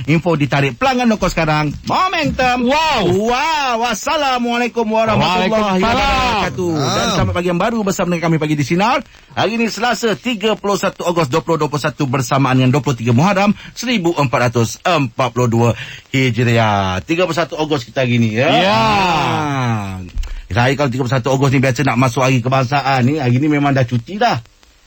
Info ditarik pelanggan Noko sekarang. Momentum. Wow. Wassalamualaikum warahmatullahi wabarakatuh. Dan selamat pagi yang baru bersama dengan kami pagi di Sinar. Hari ini Selasa 31 Ogos 2021 bersamaan dengan 23 Muharram 1442 Hijriah. 31 Ogos kita hari ni ya. Saya kalau 31 Ogos ni biasa nak masuk hari kebangsaan ni. Hari ni memang dah cuti dah.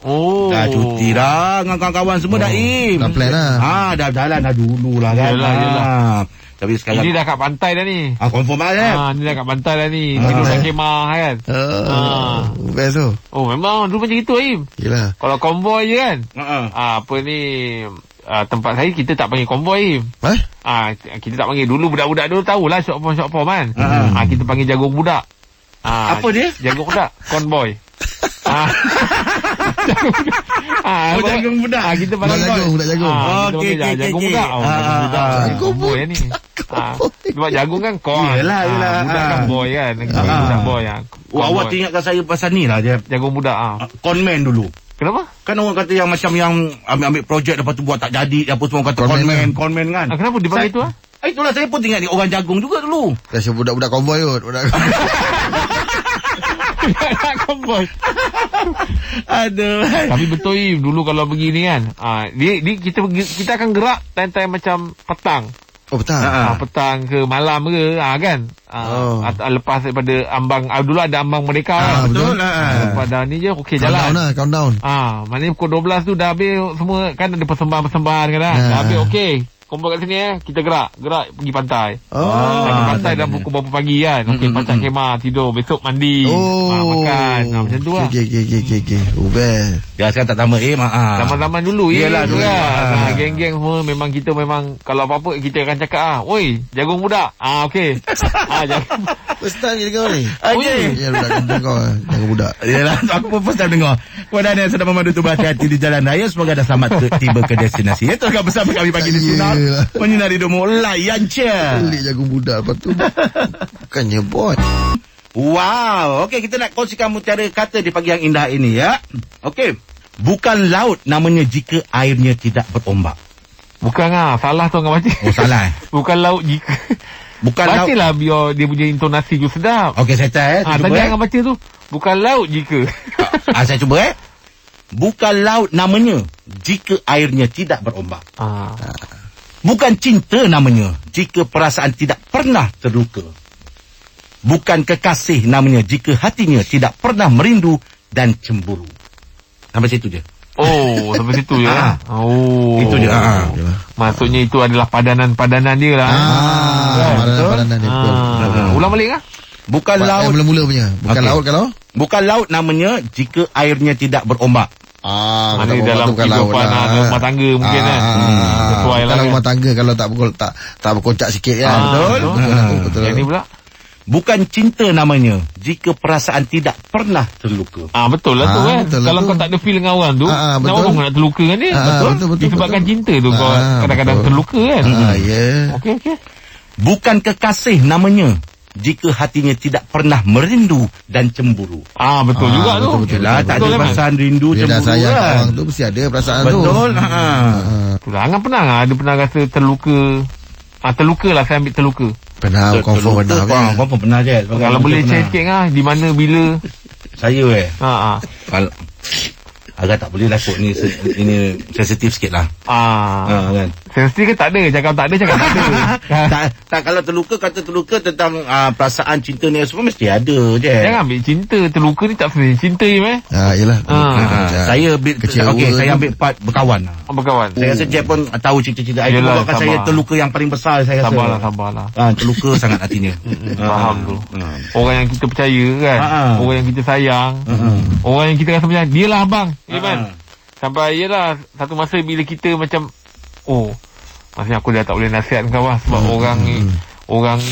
Dah cuti dah dengan kawan-kawan semua dah Im. Dah plan lah. Dah jalan dah dulu lah kan. Yelah. Tapi sekarang ini dah kat pantai dah ni. Confirm lah kan. Ni dah kat pantai dah ni. Tidur kat kemah kan. Best tu. Memang dulu macam itu Im. Yelah. Kalau konvoi je kan. Apa ni, tempat saya kita tak panggil konvoi Im. Kita tak panggil. Dulu budak-budak dulu tahulah short form kan. Kita panggil jagung budak. Apa dia? Jagung budak. Konvoi. Jagung budak. Kita panggil budak jagung. Okey. Jagung budak. Jagung boy ni. Sebab jagung kan kau. Yelah. Budak kan boy kan. Budak boy. Awak ingatkan saya pasal ni lah je. Jagung budak. Conman dulu. Kenapa? Kan orang kata yang macam yang ambil projek lepas tu buat tak jadi. Apa semua kata conman kan. Kenapa dipanggil tu? Itulah saya pun ingat ni orang jagung juga dulu. Rasa budak-budak konvoi kot. Konvoi. Aduh. Tapi betul Im, dulu kalau begini kan, kita akan gerak time-time macam petang. Petang. Petang ke malam ke kan. Lepas daripada ambang, dulu ada ambang merdeka kan. Betul. Pada ni je okey jalan. Countdown. Maknanya pukul 12 tu dah habis semua kan, ada persembahan-persembahan kan. Dah habis okey. Kumpul kat sini kita gerak pergi pantai. Sampai pantai dah pukul berapa pagi kan. Okey, pasang kemah, tidur, besok mandi, makan. Macam tu lah. Okey. Best. Ya, sekarang tak tambah Zaman-zaman dulu Yelah, dulu. Geng-geng semua memang kita memang kalau apa-apa kita akan cakap oi, jagung budak. Okey. Jagung. First time je kau ni. Okey. Ya, budak kampung kau. Jagung budak. Yalah, aku pun first time dengar. Kepada yang sedang memandu tubuh hati-hati di jalan raya, semoga dah selamat tiba ke destinasi. Teruskan bersama kami pagi di Sinar. Menyinari hidupmu, layan je. Pelik jagung budak. Lepas tu bukannya boy. Wow. Okey, kita nak kongsikan mutiara kata di pagi yang indah ini ya. Okey. Bukan laut namanya jika airnya tidak berombak. Bukan salah tu orang baca. Salah. Bukan laut jika. Bukan laut. Bacalah biar dia punya intonasi tu sedap. Okey, saya try. Tadi orang baca tu. Bukan laut jika. Saya cuba Bukan laut namanya jika airnya tidak berombak. Bukan cinta namanya jika perasaan tidak pernah terluka. Bukan kekasih namanya jika hatinya tidak pernah merindu dan cemburu. Sampai situ je. Sampai situ je. Itu je. Maksudnya itu adalah padanan-padanan dia lah. Padanan dia. Ulang balik kah? Bukan laut. Mula-mula punya. Bukan laut kalau? Bukan laut namanya jika airnya tidak berombak. Mana dalam kehidupan rumah tangga mungkin kan. Sesuai lah. Kalau rumah tangga kalau tak berkocak sikit kan. Betul. Yang ni pula. Bukan cinta namanya jika perasaan tidak pernah terluka. Betul lah tu kan. Kalau kau tak ada feel dengan orang tu, nak orang nak terluka kan dia. Betul. Disebabkan cinta tu kau kadang-kadang terluka kan. Okey. Bukan kekasih namanya jika hatinya tidak pernah merindu dan cemburu. Betul juga tu. Betul lah. Tak ada perasaan rindu, dia cemburu dah sayang kan. orang tu mesti ada perasaan tu. Betul. Itulah. Angan pernah ada pernah rasa terluka. Terluka lah, saya ambil terluka. Pernah, confirm pernah. Confirm pernah je. Kalau boleh share sikit di mana, bila. Saya kalau agak tak boleh lah kot ni. Ini sensitif sikit lah. Kan. Sensitif ke tak ada? Cakap tak ada. tak, kalau terluka, kata terluka tentang perasaan cinta ni semua mesti ada je. Jangan ambil cinta. Terluka ni tak sebenarnya cinta ni. Yelah. Saya ambil part berkawan. Berkawan. Saya rasa Jeff pun tahu cerita-cerita. Bukan saya terluka yang paling besar saya rasa. Sabarlah. Terluka sangat hatinya. Faham tu. Orang yang kita percaya kan. Orang yang kita sayang. Orang yang kita rasa macam dia lah abang. Sampai yelah satu masa bila kita macam maksudnya aku dah tak boleh nasihat kau lah. Sebab orang ni orang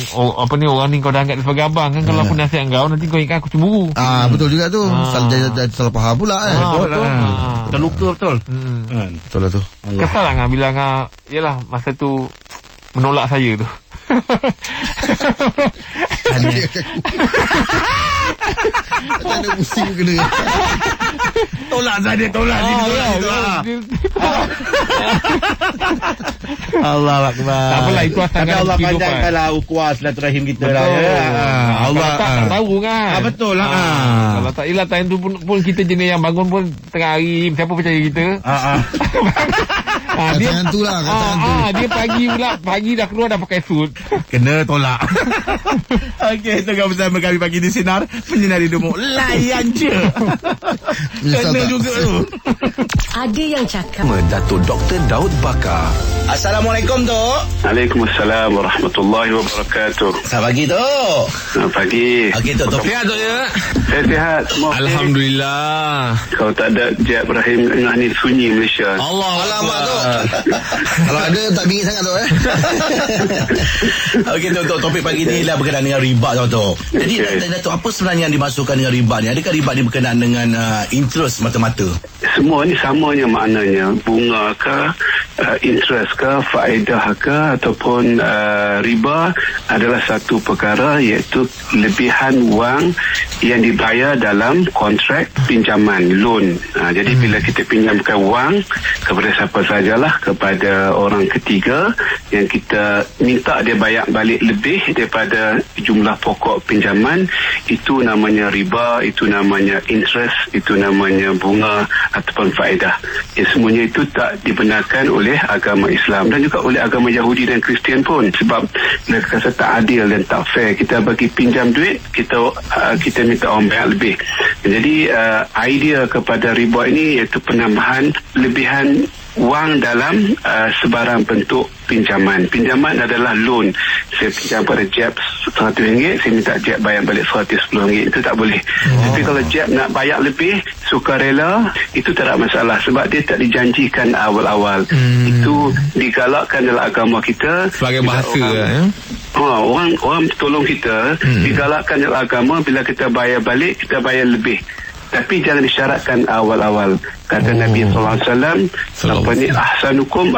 ni kau dah anggap sebagai abang kan. Kalau aku nasihat kau nanti kau ingat aku cemburu. Betul juga tu. Salah faham pula kan. Betul. Terluka betul. Betul lah tu. Kesal lah bilang yelah masa tu menolak saya tu. Tak ada pusing kena. Tolak saja, tolak. Allah Akbar. Tak apalah, itu asalkan Allah kehidupan. panjangkanlah ukhuwah silaturahim kita lah. Allah tak tahu kan. Betul lah. Kalau tak, yelah time tu pun kita jenis yang bangun pun tengah hari, siapa percaya kita? Dia hantu lah, kata hantu. Dia pagi dah keluar dah pakai suit. Kena tolak. Okey, tengah bersama kami pagi di Sinar Menyinari Hidupmu. Layan je. Kena juga tu. Ada yang cakap Datuk Dr. Daud Bakar. Assalamualaikum, Tok. Waalaikumsalam warahmatullahi wabarakatuh. Selamat pagi, Tok. Selamat pagi. Okey, Tok. Sihat tu ya? Saya sihat. Semua Alhamdulillah. Kalau tak ada Jeb Ibrahim Tengah ni sunyi Malaysia. Alamak tu. Kalau ada tak bingit sangat tu Okey, Tok. Topik pagi ni lah berkenaan dengan riba, Tok. Jadi, Datuk, apa sebenarnya yang dimasukkan dengan riba ni? Adakah riba ni berkenaan dengan interest mata-mata? Semua ni samanya maknanya. Bunga ke, interest ke, faedah ke, ataupun riba adalah satu perkara, iaitu lebihan wang yang dibayar dalam kontrak pinjaman, loan. Jadi bila kita pinjamkan wang kepada siapa sajalah, kepada orang ketiga yang kita minta dia bayar balik lebih daripada jumlah pokok pinjaman, itu namanya riba, itu namanya interest, itu namanya bunga ataupun faedah. Semuanya itu tak dibenarkan oleh agama Islam dan juga oleh agama Yahudi dan Kristian pun, sebab mereka kata tak adil dan tak fair. Kita bagi pinjam duit, kita minta orang bayar lebih. Jadi idea kepada riba ini iaitu penambahan lebihan wang dalam sebarang bentuk pinjaman. Pinjaman adalah loan. Saya pinjam pada Jeb RM100, saya minta Jeb bayar balik RM110. Itu tak boleh. Tapi kalau Jeb nak bayar lebih, sukarela, itu tak ada masalah, sebab dia tak dijanjikan awal-awal. Itu digalakkan dalam agama kita Sebagai bahasa orang tolong kita, digalakkan dalam agama, bila kita bayar balik, kita bayar lebih. Tapi jangan disyaratkan awal-awal. Kata Nabi SAW, apa ni, ahsanukum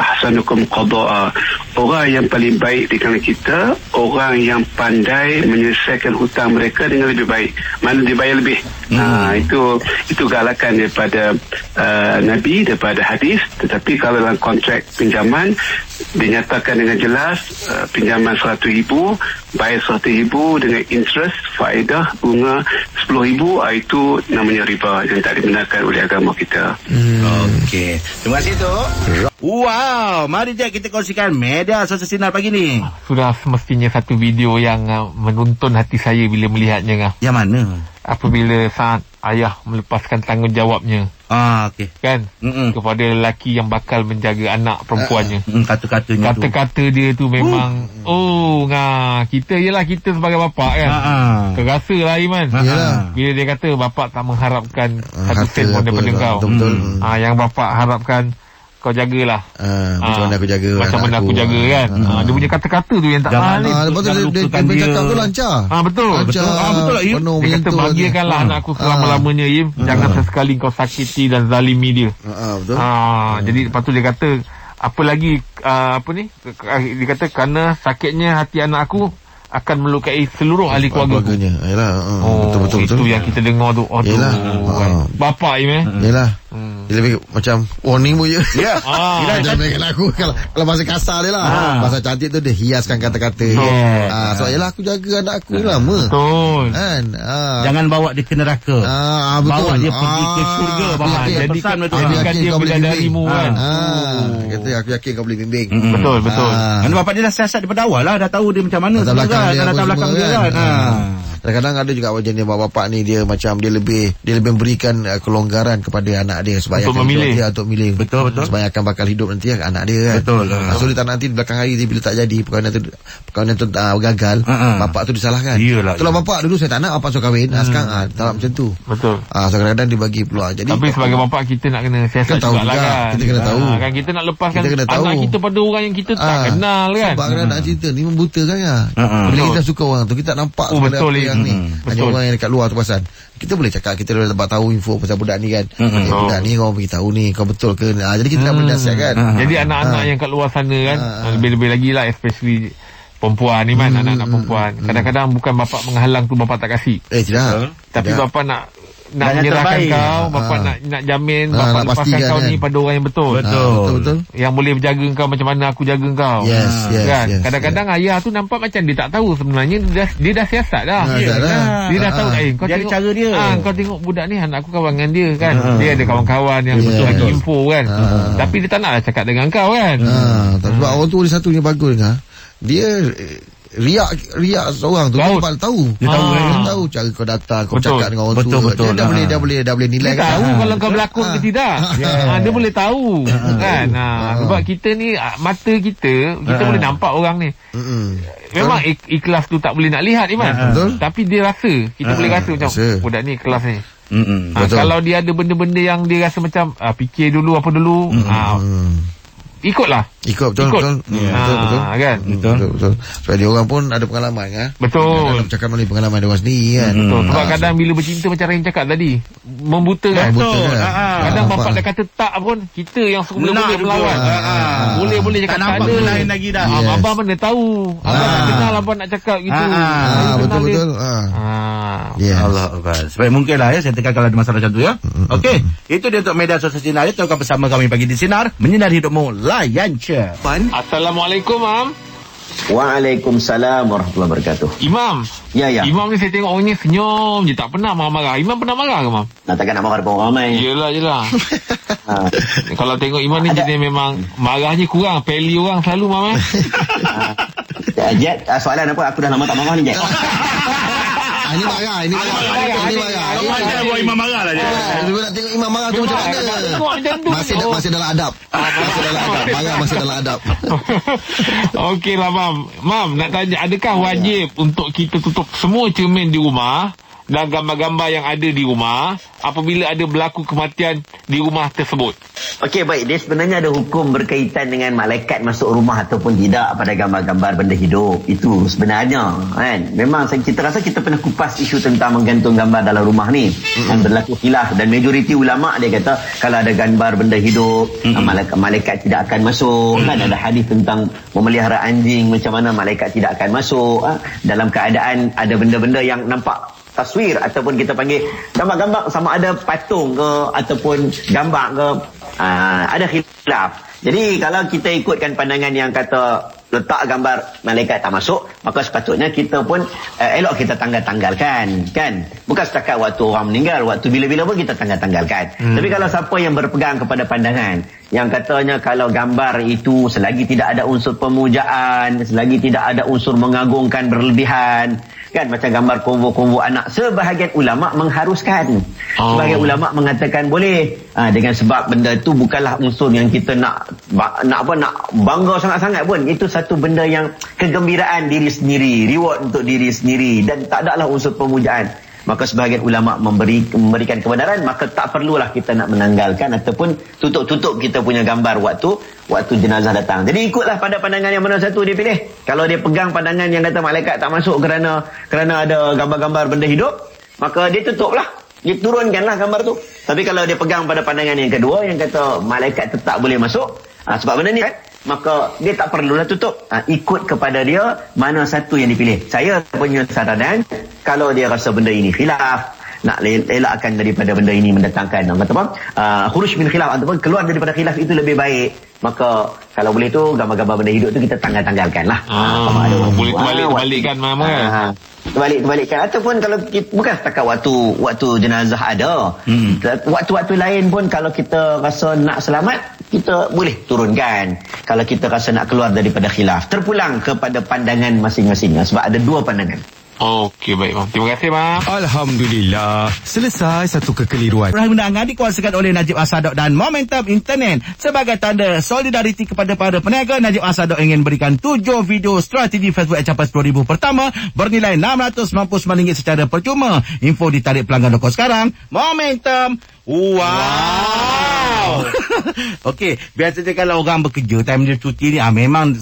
qada'a. Orang yang paling baik di kalangan kita, orang yang pandai menyelesaikan hutang mereka dengan lebih baik. Mana dibayar lebih. Itu galakan daripada Nabi, daripada hadis. Tetapi kalau dalam kontrak pinjaman dinyatakan dengan jelas, pinjaman RM100,000, bayar RM100,000 dengan interest, faedah, bunga RM10,000, itu namanya riba yang tak dibenarkan oleh agama kita. Okey. Terima kasih, Tok. Wow, mari je kita kongsikan media sosial Sinar pagi ni. Sudah semestinya satu video yang menuntun hati saya bila melihatnya. Yang mana? Apabila saat ayah melepaskan tanggungjawabnya. Okey. Kan? Kepada lelaki yang bakal menjaga anak perempuannya. Kata-katanya tu. Kata-kata dia tu memang kita sebagai bapa kan. Terasa lah, Iman. Bila dia kata bapak tak mengharapkan satu sen pun daripada kau. Betul. Yang bapak harapkan kau jagalah. Macam mana aku jaga macam mana aku jaga kan. Dia punya kata-kata tu yang tak ni. Lepas tu dia bercakap tu lancar. Betul. Betul lah, Im. Dia kata bahagiakanlah anakku selama-lamanya, Im. Jangan sesekali kau sakiti dan zalimi dia. Betul. Jadi lepas tu dia kata, apa lagi dia kata, kerana sakitnya hati anak aku akan melukai seluruh ahli keluarganya. Yalah. Betul. Itu yang kita dengar tu. Yalah. Bapak, Im. Yalah. Dia lebih macam warning pun je. Ya. Jangan berikan aku kalau bahasa kasar dia lah. Bahasa cantik tu dia hiaskan kata-kata. So yalah, aku jaga anak aku lama. Betul. Kan? Jangan bawa dia ke neraka. Betul. Bawa dia pergi ke syurga. Pesan betul. Jadikan dia bidadarimu kan. Kata aku yakin kau boleh bimbing. Betul. Kerana bapak dia dah siasat daripada awal lah. Dah tahu dia macam mana. Latar belakang dia kan. Kadang-kadang ada juga wajan dia, bapak ni dia macam dia lebih memberikan kelonggaran kepada anak dia supaya untuk memilih. Betul. Supaya akan bakal hidup nanti anak dia kan. Betul. So dia tak nanti di belakang hari dia, bila tak jadi perkahwinan tu gagal, bapak tu disalahkan. Itulah bapak dulu saya tak nak bapak suruh kahwin. Sekarang tak macam tu. Betul. So kadang-kadang dia bagi peluang. Jadi tapi sebagai bapak kita nak kena siasat tahu juga kan. Kita kena tahu. Kan kita nak lepaskan tahu. anak kita pada orang yang kita tak kenal kan. Sebab kadang-kadang cerita ni membuta kan. Bila kita suka orang tu, kita nampak sebenarnya apa yang ni. Hanya orang yang dekat luar tu perasan. Kita boleh cakap, kita boleh dapat tahu info pasal budak ni kan. Budak ni kau beritahu ni, kau betul ke? Jadi kita dah boleh nasihat kan. Jadi anak-anak yang kat luar sana kan, lebih-lebih lagi lah, especially perempuan ni kan, anak-anak perempuan. Kadang-kadang bukan bapak menghalang tu bapak tak kasih. Tidak. Tapi bapak nak nak menyerahkan kau, bapak nak jamin, bapak lepaskan kau ni pada orang yang betul. Betul. Yang boleh menjaga kau macam mana aku jaga kau. Yes. Kadang-kadang ayah tu nampak macam dia tak tahu sebenarnya dia dah siasat dah. Dia dah tahu kau tengok cara dia. Kau tengok budak ni, anak aku kawan dengan dia kan. Dia ada kawan-kawan yang bagi info kan. Tapi dia tak naklah cakap dengan kau kan. Sebab orang tu ada satu yang bagus kan. Dia riak seorang tu dia tahu. Dia tahu cara kau datang, kau cakap dengan orang tu. Dia boleh nilai kan. Tahu kalau kau berlakon ke tidak. Dia boleh tahu kan. Sebab kita ni mata kita boleh nampak orang ni. Memang ikhlas tu tak boleh nak lihat Iman. Tapi dia rasa, kita boleh rasa macam budak ni ikhlas ni. Kalau dia ada benda-benda yang dia rasa macam fikir dulu apa dulu, ikutlah. Betul. Kan? Betul. Sebab dia orang pun ada pengalaman kan. Betul. Cakap melalui pengalaman dia orang sendiri kan. Betul. Sebab kadang bila bercinta macam Rahim cakap tadi, membutakan. Betul. Kadang bapak dah kata tak pun, kita yang boleh melawan. Boleh cakap tak ada. Lain lagi dah. Abang mana tahu. Abang tak kenal abang nak cakap gitu. Betul. Allah Akbar. Sebab mungkin lah saya tekan kalau ada masalah macam tu ya. Okey. Itu dia untuk media sosial Sinar. Teruskan bersama kami pagi di Sinar. Menyinari hidupmu. Layan je. Assalamualaikum, Mam. Waalaikumsalam warahmatullahi wabarakatuh. Imam. Ya. Imam ni saya tengok orangnya senyum je, tak pernah marah-marah. Imam pernah marah ke, Mam? Takkan nak marah depan orang ramai. Yelah. Kalau tengok Imam ni jenis memang marahnya kurang. Peli orang selalu, Mam. Jet, soalan apa? Aku dah lama tak marah ni, Jet. Ini marah. Buat Imam marah lah je. Dia nak tengok Imam marah tu macam mana. Masih dalam adab. Masih dalam adab. Okeylah, Mam. Mam, nak tanya, adakah wajib untuk kita tutup semua cermin di rumah dan gambar-gambar yang ada di rumah apabila ada berlaku kematian di rumah tersebut? Okey, baik. Dia sebenarnya ada hukum berkaitan dengan malaikat masuk rumah ataupun tidak pada gambar-gambar benda hidup. Itu sebenarnya kan. Memang kita rasa kita pernah kupas isu tentang menggantung gambar dalam rumah ni. Dan berlaku khilaf. Dan majoriti ulama' dia kata kalau ada gambar benda hidup, malaikat tidak akan masuk. Kan ada hadis tentang memelihara anjing, macam mana malaikat tidak akan masuk. Dalam keadaan ada benda-benda yang nampak taswir ataupun kita panggil gambar-gambar, sama ada patung ke ataupun gambar ke, ada khilaf. Jadi kalau kita ikutkan pandangan yang kata letak gambar malaikat tak masuk, maka sepatutnya kita pun elok kita tanggalkan kan. Bukan setakat waktu orang meninggal, waktu bila-bila pun kita tanggalkan. Tapi kalau siapa yang berpegang kepada pandangan yang katanya kalau gambar itu selagi tidak ada unsur pemujaan, selagi tidak ada unsur mengagungkan berlebihan kan, macam gambar konvo-konvo anak, sebahagian ulama' mengharuskan. Sebahagian ulama' mengatakan boleh, dengan sebab benda itu bukanlah unsur yang kita nak bangga sangat-sangat pun. Itu satu benda yang kegembiraan diri sendiri, reward untuk diri sendiri, dan tak adalah unsur pemujaan. Maka sebahagian ulama' memberikan kebenaran, maka tak perlulah kita nak menanggalkan ataupun tutup kita punya gambar waktu jenazah datang. Jadi ikutlah pada pandangan yang mana satu dia pilih. Kalau dia pegang pandangan yang kata malaikat tak masuk kerana ada gambar-gambar benda hidup, maka dia tutuplah. Dia turunkanlah gambar tu. Tapi kalau dia pegang pada pandangan yang kedua yang kata malaikat tetap boleh masuk, sebab benda ni kan, maka dia tak perlulah tutup. Ikut kepada dia mana satu yang dipilih. Saya punya saranan, kalau dia rasa benda ini khilaf, nak elakkan daripada benda ini mendatangkan khuruj min khilaf ataupun keluar daripada khilaf itu lebih baik, maka kalau boleh tu gambar-gambar benda hidup tu kita tanggalkan lah. Boleh terbalik-terbalikan terbalik-terbalikan. Ataupun kalau kita, bukan setakat waktu jenazah ada, waktu-waktu lain pun kalau kita rasa nak selamat, kita boleh turunkan. Kalau kita rasa nak keluar daripada khilaf, terpulang kepada pandangan masing-masing. Sebab ada dua pandangan. Okey, baik, Mam. Terima kasih, Mam. Alhamdulillah. Selesai satu kekeliruan. Rahim undangan dikuasakan oleh Najib Asadok dan Momentum Internet. Sebagai tanda solidariti kepada para peniaga, Najib Asadok ingin berikan 7 video strategi Facebook capai 10,000 pertama bernilai RM699 secara percuma. Info ditarik pelanggan loko sekarang. Momentum. Wow. Okey, biasanya kalau orang bekerja time dia cuti ni, memang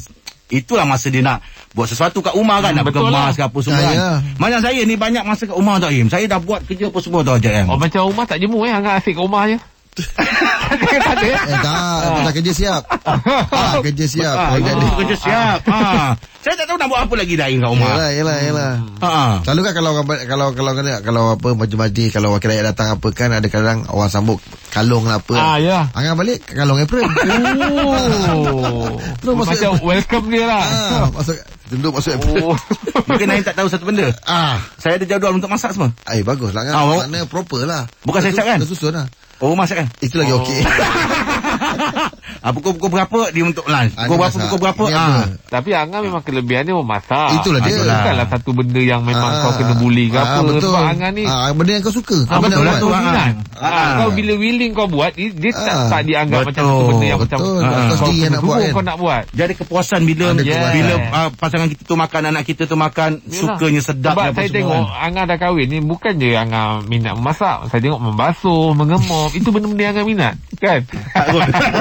itulah masa dia nak buat sesuatu kat rumah kan, nak kemas ke apa semua kan. Macam saya ni banyak masa kat rumah tak, Im. Saya dah buat kerja apa semua tu, Ajak. Macam rumah tak jemur, agak asyik kat rumah je. Tak ada. Tak kerja siap. Kerja siap. Kerja siap. Saya tak tahu nak buat apa lagi dah kat rumah. Yalah. Selalu kan kalau apa majlis, kalau wakil rakyat datang apa kan, ada kadang orang sambut kalung lah apa. Ya. Angan balik kalung apron. Terus macam welcome dia lah. Tunduk masuk apron. Mungkin Naim tak tahu satu benda. Saya ada jadual untuk masak semua. Baguslah kan. Maknanya proper lah. Bukan saya cakap kan? Tersusun lah. Masak kan? Itu lagi okey. Pukul berapa dia untuk lunch? Pukul berapa? Tapi Angah memang kelebihan dia memasak. Itulah dia. Bukanlah satu benda yang memang kau kena bully ke apa. Betul. Sebab Angah ni benda yang kau suka. betul lah tu. Kau bila willing kau buat, dia tak dianggap macam satu benda yang macam kau sendiri nak buat kan? Kau nak buat. Jadi kepuasan bila pasangan kita tu makan, anak kita tu makan, sukanya sedap. Sebab saya tengok Angah dah kahwin ni, bukan je Angah minat memasak. Saya tengok membasuh, mengemop, itu benda-benda yang Angah minat. Kan?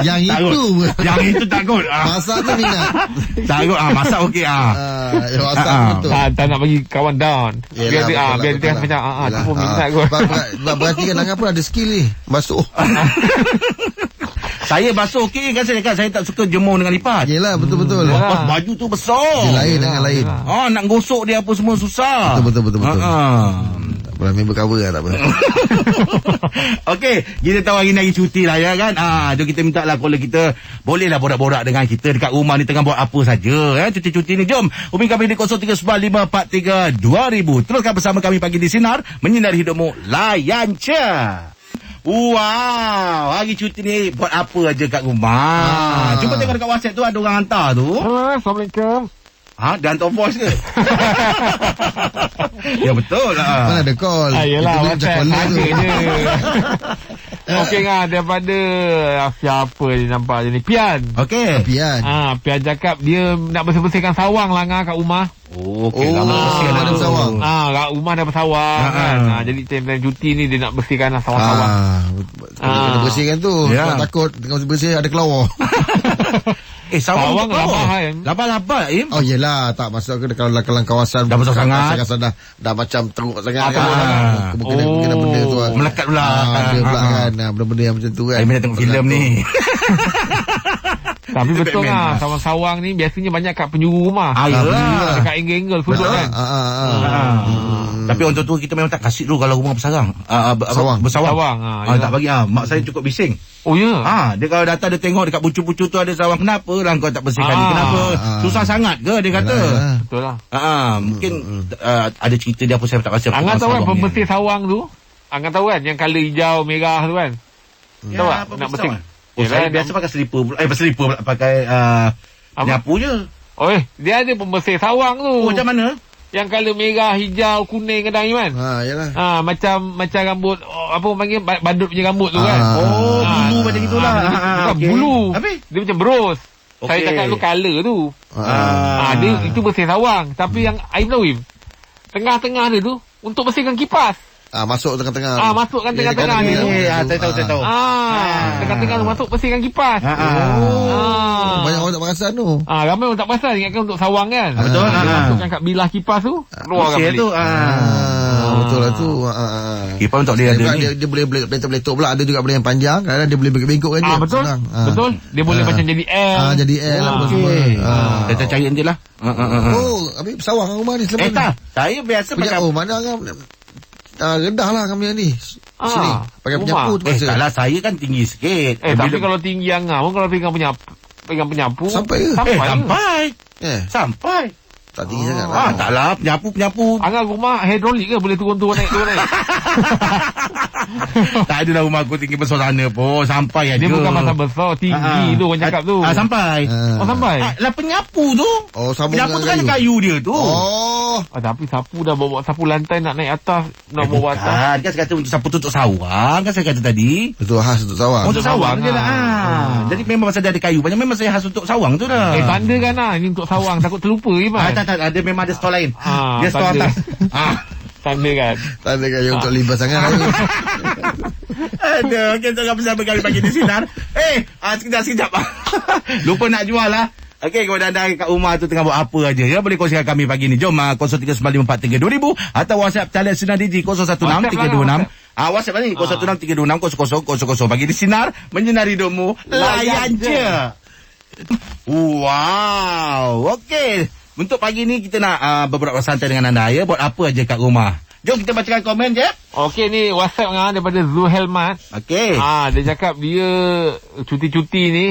Yang itu takut. Masak tu minat. Takut. Masak okey. Masak betul. Tak nak bagi kawan down. Biar dia macam tu pun minat kot. Berarti kan Angah pun ada skill ni basuh. Saya basuh okey kan, saya tak suka jemur dengan lipat. Yelah, betul-betul. Baju tu besar. Dia lain dengan lain. Nak gosok dia apa semua susah. Betul. Member cover lah, tak apa. Okey, kita tahu hari ni cuti lah ya kan. Jom kita minta lah caller kita bolehlah borak-borak dengan kita dekat rumah ni tengah buat apa saja cuti-cuti ni. Jom hubungi kami di 0395432000. Teruskan bersama kami pagi di Sinar Menyinari Hidupmu. Layan je. Wow, hari cuti ni buat apa aja kat rumah. Cuba tengok dekat WhatsApp tu ada orang hantar tu. Assalamualaikum. Dia hantar voice ke? Ya betul lah. Mana ada call. Yelah, WhatsApp ada je. Okey Ngah, daripada siapa je nampak je ni, Pian. Okey. Pian cakap dia nak bersih-bersihkan sawang lah Ngah kat rumah. Okey, lama bersihkan ada sawang. Kat rumah ada bersawang kan. Jadi time cuti ni dia nak bersihkan lah sawang-sawang. Kena bersihkan tu. Takut tengah bersih ada kelawar. Sawang labah kan. Labah Im. Yelah, tak masuk ke kalau kawasan dah besar sangat. Dah macam teruk sangat kan. Mungkin benda tu melekat pula. Ada pula kan. Benda-benda yang macam tu kan. Saya tengok filem ni. Tapi betul lah, sawang-sawang ni biasanya banyak kat penjuru rumah. Dekat angle-angle sudut kan. Tapi orang tua kita memang tak kasih dulu kalau rumah bersarang. Bersawang. Tak bagi. Mak saya cukup bising. Oh ya. Dia kalau datang dia tengok dekat pucuk-pucuk tu ada sawang, kenapa lah kau tak bersihkan ni? Kenapa? Susah sangat ke dia kata? Betul lah. Mungkin ada cerita dia apa saya tak rasa. Angah tahu kan pembersih sawang tu? Angah tahu kan yang colour hijau merah tu kan? Tahu tak? Nak bersih. Saya biasa pakai selipar pula, pakai nyapu je. Dia ada pembersih sawang tu. Macam mana? Yang colour merah, hijau, kuning kadang Iman. Yalah. Macam rambut apa panggil badut punya rambut tu kan. Bulu macam gitulah. Bukan bulu. Dia macam bros. Saya cakap lu colour tu. Dia itu bersih sawang. Tapi yang Aim tahu Im, tengah-tengah dia tu untuk bersihkan kipas. Masuk tengah-tengah. Masukkan tengah-tengah ni. Saya tahu. Tengah-tengah tu masuk bersihkan kipas. Banyak orang tak perasan tu. Ramai orang tak perasan, ingatkan untuk sawang kan. Betul. Masukkan kat bilah kipas tu, keluarkan balik. Tu. Betul lah tu. Kipas untuk dia ada ni. Dia boleh letak pula, ada juga boleh yang panjang, kadang dia boleh bengkok kan dia. Betul. Betul. Dia boleh macam jadi L. Jadi L apa semua. Kita cari nanti lah. Habis sawang rumah ni selama ni. Tak. Saya biasa pakai. Mana kan rendah lah kami ni. Sini pakai penyapu tu masa. Taklah, saya kan tinggi sikit. Tapi kalau tinggi Angah pun, kalau pegang penyapu sampai ke? Sampai. Tak tinggi sangat lah. Taklah, penyapu. Angah rumah hidrolik ke, boleh turun naik. Tak adalah rumah aku tinggi besar sana pun. Sampai aja. Dia bukan masa besar, tinggi tu orang cakap tu. Sampai. Sampai. Lah penyapu tu. Penyapu tu kan kayu dia tu. Tapi sapu dah bawa sapu lantai nak naik atas, nak bawa atas. Kan saya kata untuk sapu tutup sawang, kan saya kata tadi. Betul, khas untuk sawang. Untuk sawang je lah. Jadi memang masa dia ada kayu banyak, memang saya khas untuk sawang tu dah. Tanda kan lah, ini untuk sawang. Takut terlupa Iman. Tak, ada memang ada store lain. Dia store atas. Tanda kan yang untuk limbah sangat. Aduh, kita tengah bersama kami pagi di Sinar. Sekejap. Lupa nak jual lah. Okey, kepada anda kat rumah tu tengah buat apa aja, ya, boleh kongsikan kami pagi ni. Jom 0395432000 atau WhatsApp talian Sinar Digi 016326. WhatsApp ni 0163260000. Bagi di Sinar menyinari hidupmu, layan je. Wow. Okey, untuk pagi ni kita nak beberapa santai dengan anda, ya. Buat apa aja kat rumah. Jom kita bacakan komen je. Okey, ni WhatsApp daripada Zulhelmat. Okey. Dia cakap dia cuti-cuti ni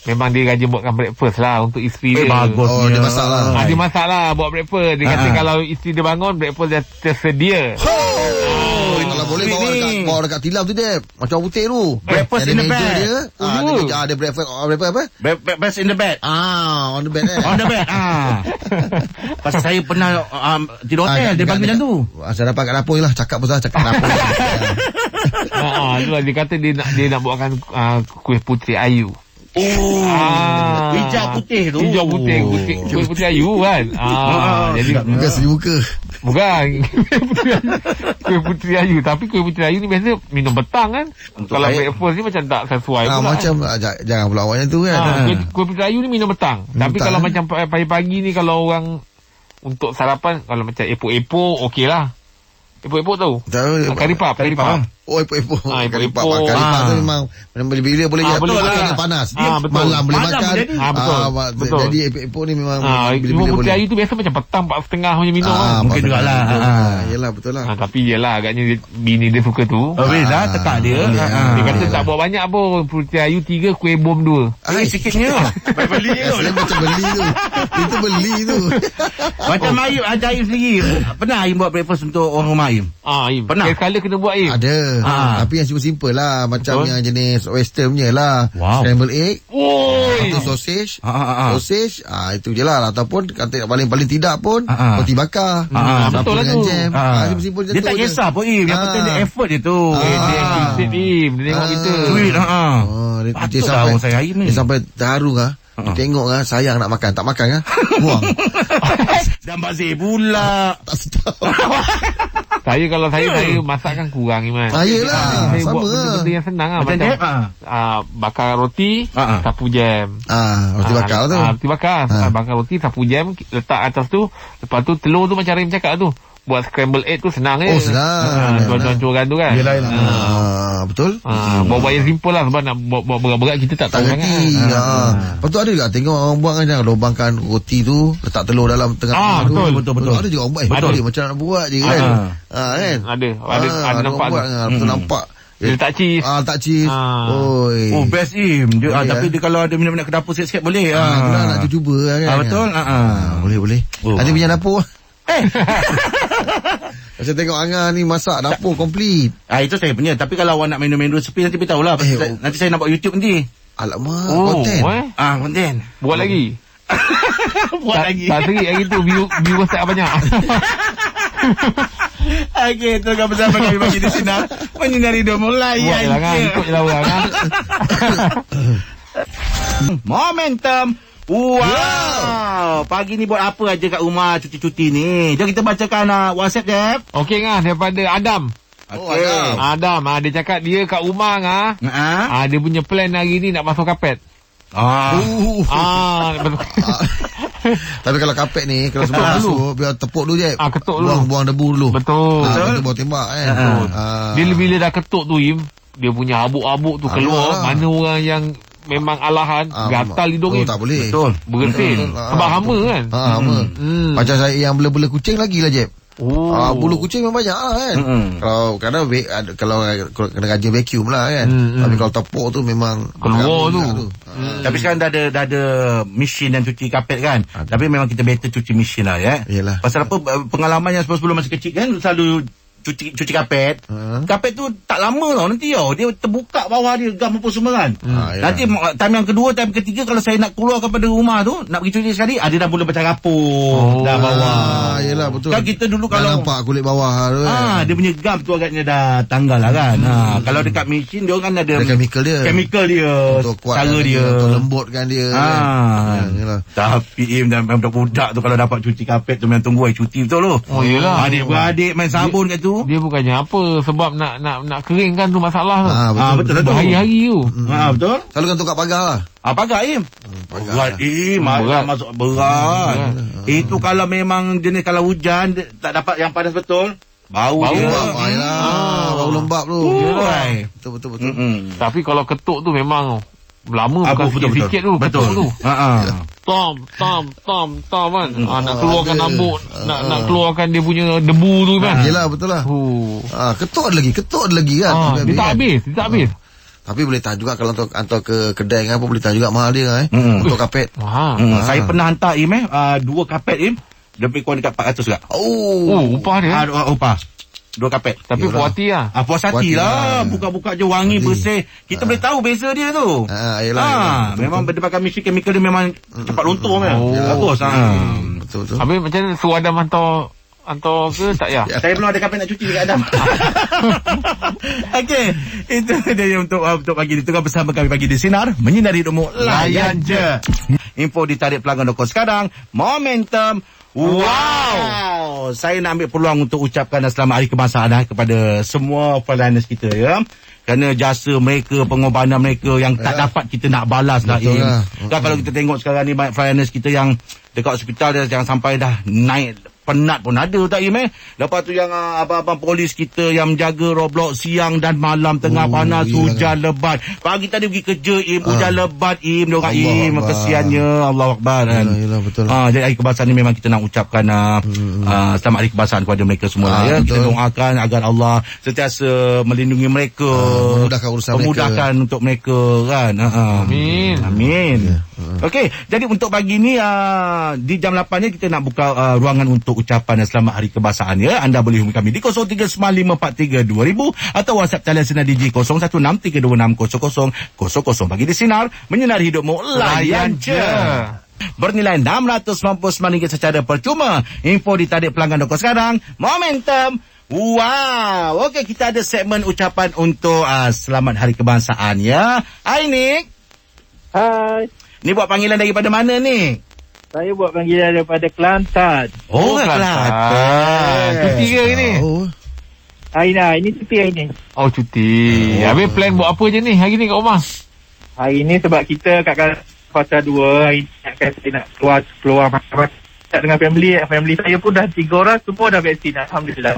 memang dia rajin buatkan breakfast lah untuk isteri dia. Bagusnya. Dia masak lah. Dia masak lah buat breakfast. Dia kata kalau isteri dia bangun, breakfast dah tersedia. Kalau boleh bawa dekat tilam tu dia. Macam putih tu. Breakfast in the bed. Dia breakfast apa? Breakfast in the bed. On the bed. On the bed. Pasal saya pernah tidur hotel, dia bagi macam tu. Saya dapat kat dapur je lah. Cakap pasal cakap dapur. Itulah dia kata dia nak buatkan kuih putri ayu. Hijau putih tu. Hijau putih, kuih putih ayu kan. Jadi bukan sejuk muka. Bukan kuih putri ayu. Tapi kuih putri ayu ni biasa minum petang kan. Kalau breakfast ni macam tak sesuai pula. Macam jangan pula awak macam tu kan. Kuih putri ayu ni minum petang. Tapi kalau macam pagi-pagi ni, kalau orang untuk sarapan, kalau macam epok-epok, okey lah. Epok-epok tahu? Karipap. Oh, epok-epok. Karipap tu memang bila boleh jatuh makan panas. Malam boleh makan. Betul. Jadi epok-epok ni memang bila putih ayu tu biasa macam petang 4:30 macam minum. Mungkin jugalah. Yalah, betul lah. Tapi yalah, agaknya bini dia suka tu. Dah tekak dia. Dia kata tak buat banyak pun. Putih ayu 3, kuih bom 2. Sikitnya. Beli tu. Macam beli tu. Itu beli tu. Macam Aim, ada Aim sendiri. Pernah Aim buat breakfast untuk orang rumah Aim? Aim. Pernah? Sekali kena buat Aim. Ada. Tapi yang simple lah. Macam yang jenis western punya lah. Scramble egg. Atau sausage. Sausage. Itu je lah. Ataupun kata paling tidak pun roti bakar. Betul lah tu. Simple je. Dia tak kisah pun Im. Yang penting dia effort dia tu. Dia aktif Im. Dia tengok kita. Sweet. Dia sampai terharu lah. Dia tengok lah, sayang nak makan. Tak makan kan? Buang. Dan bazir pula. Tak sedap. Kalau saya masakkan kurang Iman. Yelah, saya sama buat benda-benda yang senang lah. Macam bakar roti, sapu jam. Roti bakar tu. Roti bakar. Bakar roti, sapu jam, letak atas tu. Lepas tu telur tu macam Rim cakap tu. Buat scramble egg tu senang je. Senang. Cuan-cuan tu kan. Betul. Buat yang simple lah. Sebab nak buat berat-berat kita tak tahu sangat. Lepas tu ada juga tengok orang buat kan, lubangkan roti tu, letak telur dalam tengah tu. Betul. Ada juga orang buat. Betul. Macam nak buat je kan. Kan. Ada nampak tu. Betul nampak. Dia letak cheese. Letak cheese. Best Im. Tapi dia kalau ada minat-minat ke dapur sikit-sikit boleh. Nak cuba kan. Betul. Boleh. Nanti punya dapur. Saya tengok Angah ni masak dapur komplit. Itu saya punya. Tapi kalau awak nak menu-menu resipi, nanti beritahu lah. Nanti saya nak buat YouTube nanti. Alamak, konten. Konten. Buat lagi. lagi. Tak seri hari tu viewers tak banyak. Okey, teruskan bersama kami bagi di sini. Menyinari hidup mulai. Ikut je lah orang. Momentum. Wow. Pagi ni buat apa aja kat rumah cuti-cuti ni? Jom kita bacakan WhatsApp je. Okey daripada Adam. Adam. Dia cakap dia kat rumah dia punya plan hari ni nak basuh kapet. Tapi kalau kapet ni, kalau sebelum basuh, biar tepuk dulu je. Ketuk dulu. Buang debu dulu. Betul. Kita bawa tembak kan. Bila dah ketuk tu Im, dia punya habuk-habuk tu keluar. Mana orang yang memang alahan, gatal hidung tak boleh. Betul. Bergesil. Sebab hama kan. Hama. Macam saya yang bela-bela kucing lagi lah Jeb. Bulu kucing memang banyak lah kan. Kalau kena rajin vacuum lah kan. Tapi kalau tepuk tu memang keluar tu. Tapi sekarang dah ada mesin yang cuci kapet kan. Tapi memang kita better cuci mesin lah ya. Yalah. Pasal apa, pengalaman yang sebelum masih kecil kan, selalu cuci kapet. Kapet tu tak lama tau nanti dia terbuka bawah dia, gam apa semua kan. Nanti time yang kedua, time ketiga, kalau saya nak keluar kepada rumah tu, nak pergi cuci sekali, dia dah mula bercarapuk dah bawah. Yelah, betul. Kan kita dulu kalau nampak kulit bawah tu dia punya gam tu agaknya dah tanggal lah kan. Kalau dekat mesin dia kan ada chemical dia untuk cara dia, untuk lembutkan dia. Tapi budak-budak tu kalau dapat cuci kapet tu memang tunggu cuti betul tu. Yelah. Adik-beradik main sabun kat tu. tu. Dia bukannya apa, sebab nak keringkan tu masalah tu. Betul tu. Hari-hari tu. Betul. Kalau kan tukar pagar lah. Pagar, Im. Berat, Im. Masuk berat. Itu kalau memang jenis kalau hujan, tak dapat yang panas betul. Bau dia. Bau lembab tu. Betul. Tapi kalau ketuk tu memang lama, bukan sikit tu. Betul tu. Tom kan. Nak keluarkan rambut, nak keluarkan dia punya debu tu kan. Yelah, betul lah. Ketuk ada lagi kan. Dia tak habis. Tapi boleh tahan juga kalau hantar ke kedai kan, boleh tahan juga mahal dia untuk kapet. Saya pernah hantar Im 2 kapet Im. Dia pergi kurang dekat 400 juga. Upah dia. Upah. 2 kapet. Tapi puas hati lah. Puas hati lah. Buka-buka je wangi, bersih. Kita boleh tahu beza dia tu. Yelah. Memang dibakar misi chemical dia memang cepat luntur kan. Bagus. Betul. Habis macam mana suruh Adam hantar ke tak ya? Saya belum ada kapet nak cuci dekat Adam. Okey. Itu dia untuk pagi ni. Tengah bersama kami pagi di Sinar. Menyinari hidupmu. Layan je. Info ditarik pelanggan Doko sekarang. Momentum. Wow. Saya nak ambil peluang untuk ucapkan selamat hari kebangsaan kepada semua freelancers kita ya. Kerana jasa mereka, pengorbanan mereka yang tak dapat kita nak balas lah. Kan kalau kita tengok sekarang ni banyak freelancers kita yang dekat hospital dia yang sampai dah naik penat pun ada tak Im Lepas tu yang abang-abang polis kita yang menjaga roadblock siang dan malam tengah panas, hujan lebat. Pagi tadi pergi kerja Im, hujan lebat Im, diorang Im, kesiannya. Allahu Akbar kan. Yelah, betul. Jadi hari kebangsaan ni memang kita nak ucapkan selamat hari kebangsaan kepada mereka semua ya. Kita doakan agar Allah sentiasa melindungi mereka, memudahkan untuk mereka kan. Amin. Okey, jadi untuk pagi ni di jam 8 ni kita nak buka ruangan untuk ucapan selamat hari kebangsaan ya. Anda boleh hubungi kami di 0395432000 atau WhatsApp talian Sinar DJ 0163260000. Pagi di Sinar, menyinari hidupmu, layan je. Bernilai RM699 secara percuma. Info ditarik pelanggan Doko sekarang. Momentum. Wow. Okey, kita ada segmen ucapan untuk selamat hari kebangsaan ya. Hai Nik. Hai. Ni buat panggilan daripada mana ni? Saya buat panggilan daripada Kelantan. Kelantan. Cuti ke ini? Ini cuti hari ni. Cuti. Habis plan buat apa je ni hari ni kat rumah? Hari ni sebab kita kat fasa 2. Hari ni saya nak keluar makan dengan family saya pun dah 3 orang semua dah vaksin. Alhamdulillah.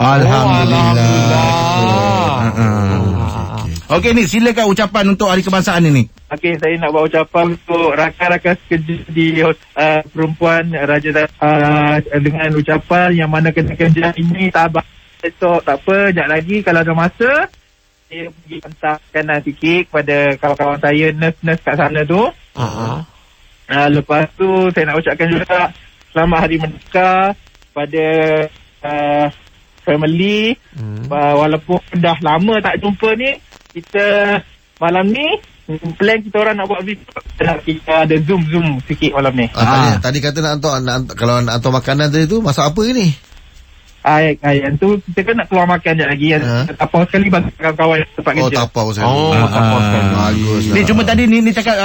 Okey ni, silakan ucapan untuk hari kebangsaan ni. Okey, saya nak buat ucapan untuk rakan-rakan kerja di perempuan Raja dengan ucapan yang mana kena kerja ini tabah. Esok tak apa, sekejap lagi kalau ada masa saya pergi hantar kanan sikit kepada kawan-kawan saya nurse-nurse kat sana tu. Lepas tu saya nak ucapkan juga selamat hari merdeka pada family. Walaupun dah lama tak jumpa ni, kita malam ni plan kita orang nak buat video. Kita ada zoom sikit malam ni. Tadi kata nak kalau nak hantar makanan tadi tu, masak apa ni? Yang tu kita kan nak keluar makan sekejap lagi. Tapau sekali bagi kawan-kawan yang tempat kerja. Tapau sekali. Tapau sekali. Bagus lah. Ni cuma tadi ni cakap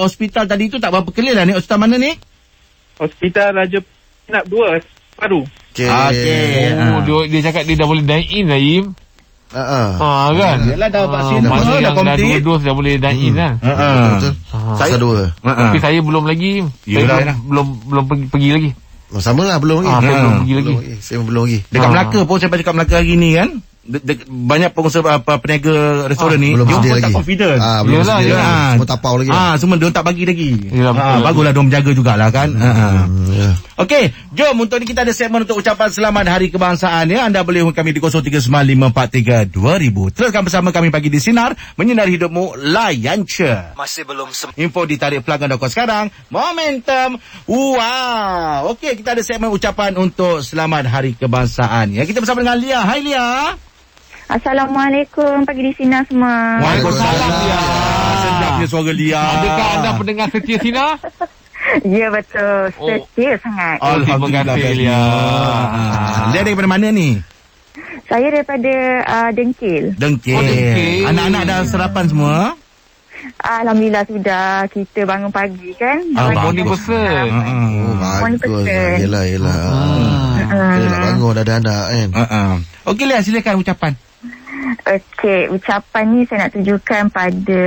hospital tadi tu tak berapa clear lah ni. Hospital mana ni? Hospital Raja Penat 2 baru. Dia cakap dia dah boleh dine in lah Im. Kan. Yalah dah vaksin mana yang dah 2 dos dah boleh dine in kan. Betul. Saya 2. Tapi saya belum lagi. Saya belum pergi lagi. Sama lah, belum lagi. Saya belum pergi lagi. Saya belum lagi. Dekat Melaka pun, saya baca kat Melaka hari ni kan, banyak pengusaha peniaga restoran ni belum dia pun lagi. tak confident. Belum sedia lagi. Semua tapau lagi. Semua dia tak bagi lagi. Baguslah dia menjaga jugalah kan. Okey, jom untuk ni kita ada segmen untuk ucapan selamat hari kebangsaan ya. Anda boleh hubungi kami di 0395432000. Teruskan bersama kami pagi di Sinar, menyinari hidupmu, layan je. Masih belum info ditarik pelanggan Doko sekarang. Momentum. Wow. Okey, kita ada segmen ucapan untuk selamat hari kebangsaan ya. Kita bersama dengan Lia. Hai Lia. Assalamualaikum, pagi di Sinar semua. Waalaikumsalam Lia. Sedapnya suara Lia. Adakah anda pendengar setia Sinar? Ya betul, setia sangat. Alhamdulillah Lia. Lia daripada mana ni? Saya daripada Dengkil. Dengkil. Anak-anak dah sarapan semua? Alhamdulillah sudah. Kita bangun pagi kan. Morning person. Morning person. Yelah. Yelah, bangun ada anak kan. Okey Lia, silakan ucapan. Okey, ucapan ni saya nak tujukan pada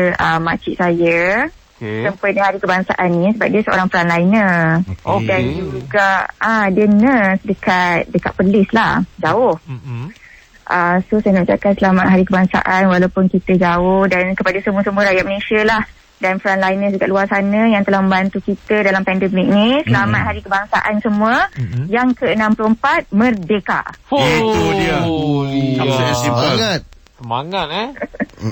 makcik saya. Sempena Hari Kebangsaan ni sebab dia seorang frontliner. Dan juga dia nurse dekat Perlis lah, jauh. So saya nak ucapkan selamat Hari Kebangsaan walaupun kita jauh, dan kepada semua-semua rakyat Malaysia lah dan frontliners dekat luar sana yang telah membantu kita dalam pandemik ni. Selamat Hari Kebangsaan semua. Yang ke-64 Merdeka. Itu dia. Semangat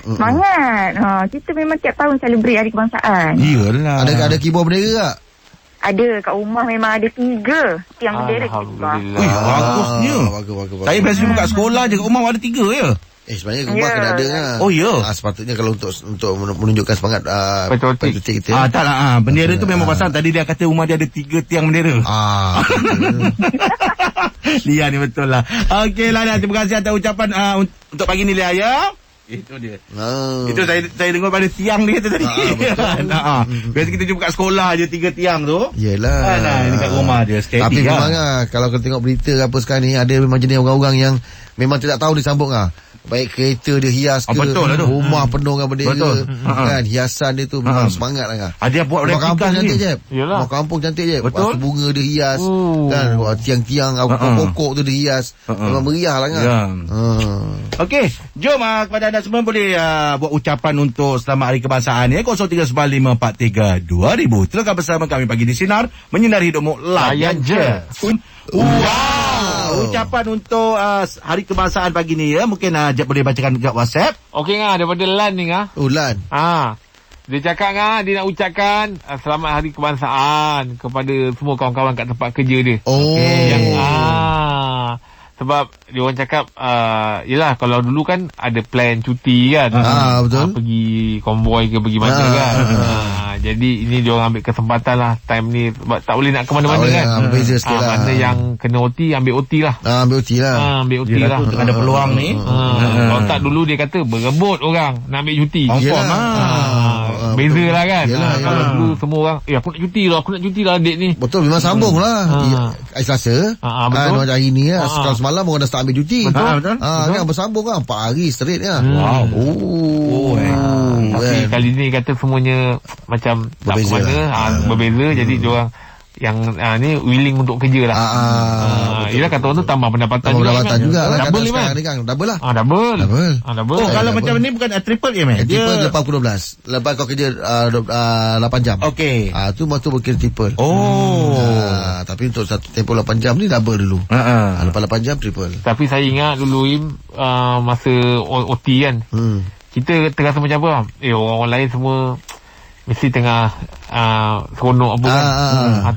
Semangat. Kita memang tiap tahun celebrate Hari Kebangsaan. Iyalah. Ada keyboard bendera tak? Ada, kat rumah memang ada 3 tiang bendera kita. Bagusnya. Bagus. Saya biasa buka sekolah je, kat rumah ada 3 je. Sebenarnya rumah kena ada kan. Oh ya. Sepatutnya kalau untuk menunjukkan semangat patriotik kita. Taklah. Bendera tu memang pasal tadi dia kata rumah dia ada 3 tiang bendera. Lia ni betul lah. Okey lah, terima kasih atas ucapan untuk pagi ni Lia ya. Itu dia. Itu saya dengar pada tiang dia tu tadi. Biasa kita jumpa kat sekolah je 3 tiang tu. Yelah. Ini kat rumah dia steady. Tapi memang kalau kita tengok berita apa sekarang ni, ada memang jenis orang-orang yang memang tidak tahu disambung baik kereta dia hias ke, rumah penuh dengan bendera kan, hiasan dia tu memang semangat lah. Ada yang buat replika cantik je. Rumah kampung cantik je. Lepas bunga dia hias kan, tiang-tiang pokok tu dia hias. Memang meriah lah kan. Okey, jom kepada anda semua boleh buat ucapan untuk selamat Hari Kebangsaan ya. 0395432000. Teruskan bersama kami pagi di Sinar Menyinari Hidupmu. Layan je. Ucapan untuk Hari Kebangsaan pagi ni ya. Mungkin Jeb boleh bacakan dekat WhatsApp. Okey daripada Lan ni Lan. Dia cakap dia nak ucapkan selamat Hari Kebangsaan kepada semua kawan-kawan kat tempat kerja dia. Yang sebab dia orang cakap yelah, kalau dulu kan ada plan cuti kan. Betul. Pergi konvoi ke pergi mana kan. Jadi ini dia orang ambil kesempatan lah time ni, sebab tak boleh nak ke mana-mana kan. Beza sikit lah. Mana yang kena OT ambil OT lah. Ambil OT lah. Ada peluang ni. Kalau tak dulu dia kata berebut orang nak ambil cuti. Beza lah kan. Kalau dulu semua orang aku nak cuti lah adik ni. Betul, memang sambung lah. Hari Selasa betul. Hari ni kalau semalam orang dah start ambil cuti. Betul. Kan bersambung kan 4 hari straight kan. Tapi kali ni kata semuanya macam tak ke mana, berbeza. Jadi diorang yang ni willing untuk kerja lah. Yelah, kata orang tu tambah pendapatan juga lah. Double sekarang ni kan. Double lah. Double. Kalau macam ni bukan triple ya dia lepas pukul 12. Lepas kau kerja 8 jam. Okey. Tu berkira triple. Tapi untuk satu tempoh 8 jam ni double dulu. Lepas 8 jam triple. Tapi saya ingat dulu masa OT kan, kita terasa macam apa, orang-orang lain semua mesti tengah seronok apa kan.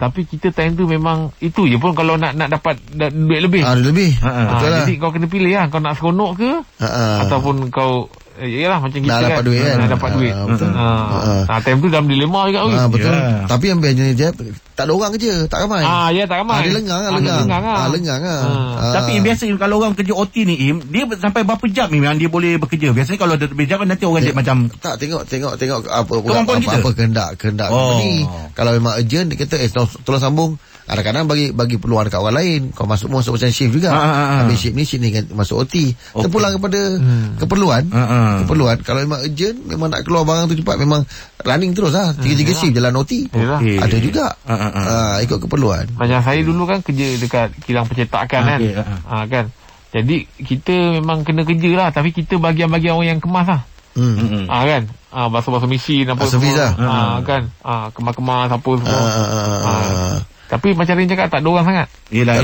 Tapi kita time tu memang itu je pun kalau nak dapat duit lebih. Lebih. Betul lah. Jadi kau kena pilih lah, kau nak seronok ke ataupun kau yalah macam kita nak kan dapat duit kan. Nak dapat duit. Betul. Time tu dalam dilema juga. Betul. Tapi yang bestnya je tak ada orang kerja, tak ramai. Tak ramai. Dia lengang lah. Tapi biasa kalau orang kerja OT ni dia sampai berapa jam yang dia boleh bekerja? Biasanya kalau ada lebih jam nanti orang dia macam tak tengok apa kehendak ni. Kalau memang urgent dia kata tolong sambung. Kadang-kadang bagi peluang dekat orang lain. Kau masuk macam shift juga. Habis shift ni kan masuk OT. Terpulang kepada keperluan. Kalau memang urgent, memang nak keluar barang tu cepat, memang running terus lah. 3 shift jalan OT. Ada juga. Ikut keperluan. Macam saya dulu kan kerja dekat kilang pencetakan kan. Kan. Jadi kita memang kena kerja lah. Tapi kita bagian-bagian orang yang kemas lah. Kan. Basuh-basuh mesin apa semua. Kan. Kemas-kemas apa semua. Tapi macam Rin cakap tak ada orang sangat. Yelah.